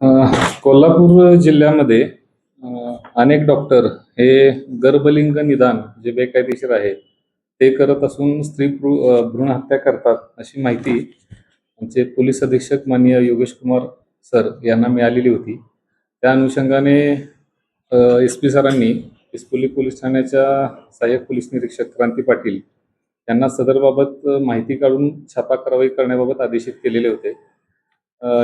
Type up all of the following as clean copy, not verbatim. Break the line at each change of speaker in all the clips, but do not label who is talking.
अ, कोल्हापूर जिल्ह्यामध्ये अनेक डॉक्टर हे गर्भलिंग निदान जे बेकायदेशीर आहे ते करत असून भ्रूण हत्या करतात अशी माहिती आमचे पोलीस अधीक्षक माननीय योगेश कुमार सर यांना मिळालेली होती. त्या अनुषंगाने एस पी सरांनी इस्पोली पोलीस ठाण्याच्या सहाय्यक पोलीस निरीक्षक क्रांती पाटील यांना सदरबाबत माहिती काढून छापा कारवाई करण्याबाबत आदेशित केलेले होते.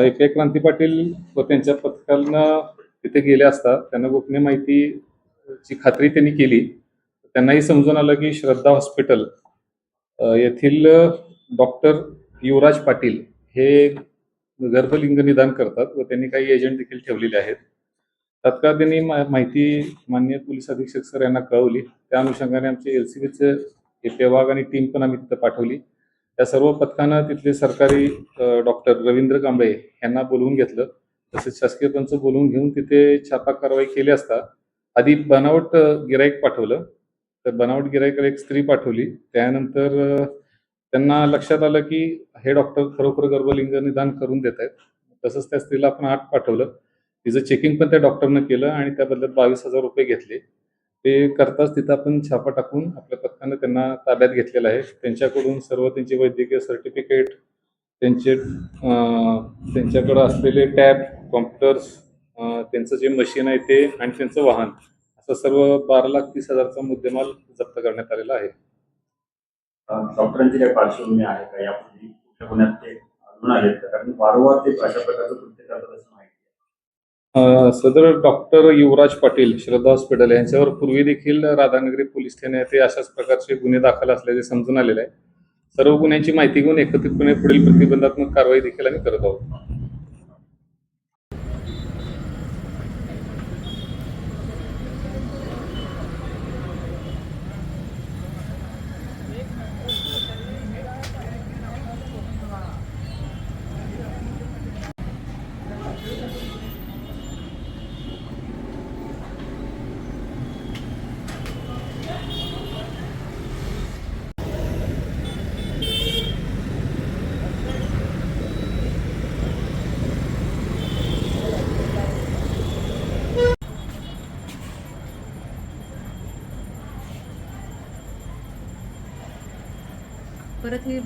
एक क्रांती पाटील व त्यांच्या पथकानं तिथे गेले असता त्यांना गोपनीय माहितीची खात्री त्यांनी केली. त्यांनाही समजून आलं की श्रद्धा हॉस्पिटल येथील डॉक्टर युवराज पाटील हे गर्भलिंग निदान करतात व त्यांनी काही एजंट देखील ठेवलेले आहेत. तात्काळ त्यांनी माहिती माननीय पोलीस अधीक्षक सर यांना कळवली. त्या अनुषंगाने आमचे एलसीबीचे विभाग आणि टीम पण आम्ही तिथं पाठवली. त्या सर्व पथकानं तिथले सरकारी डॉक्टर रवींद्र कांबळे यांना बोलवून घेतलं. तसेच शासकीय पंच बोलवून घेऊन तिथे छापा कारवाई केली असता आधी बनावट गिराईक पाठवलं. तर बनावट गिराईकाला एक स्त्री पाठवली. त्यानंतर त्यांना लक्षात आलं की हे डॉक्टर खरोखर गर्भलिंग निदान करून देत आहेत. तसंच त्या स्त्रीला आपण आत पाठवलं. तिचं चेकिंग पण त्या डॉक्टरनं केलं आणि त्या बदल्यात ₹22,000 घेतले. ते करताच तिथं आपण छापा टाकून आपल्या पथकानं त्यांना ताब्यात घेतलेलं आहे. त्यांच्याकडून सर्व त्यांचे वैद्यकीय सर्टिफिकेट, त्यांच्याकडं असलेले टॅब, कॉम्प्युटर्स, त्यांचं जे मशीन आहे ते आणि त्यांचं वाहन असं सर्व 12,30,000चा मुद्देमाल जप्त करण्यात आलेला आहे.
डॉक्टरांची काही पार्श्वभूमी आहे का यापूर्वी कुठल्या गुन्ह्यात ते आढळून आलेत का? कारण वारंवार ते अशा प्रकारचं कृत्य करतात असं माहिती आहे.
सदर डॉक्टर युवराज पाटील श्रद्धा हॉस्पिटल यांच्यावर पूर्वी देखील राधानगरी पोलीस ठाणे येथे अशाच प्रकारचे गुन्हे दाखल असल्याचे समजून आलेले आहे. सर्व गुन्ह्यांची माहिती घेऊन एकत्रितपणे पुढील प्रतिबंधात्मक कारवाई देखील आम्ही करत आहोत.
परत हे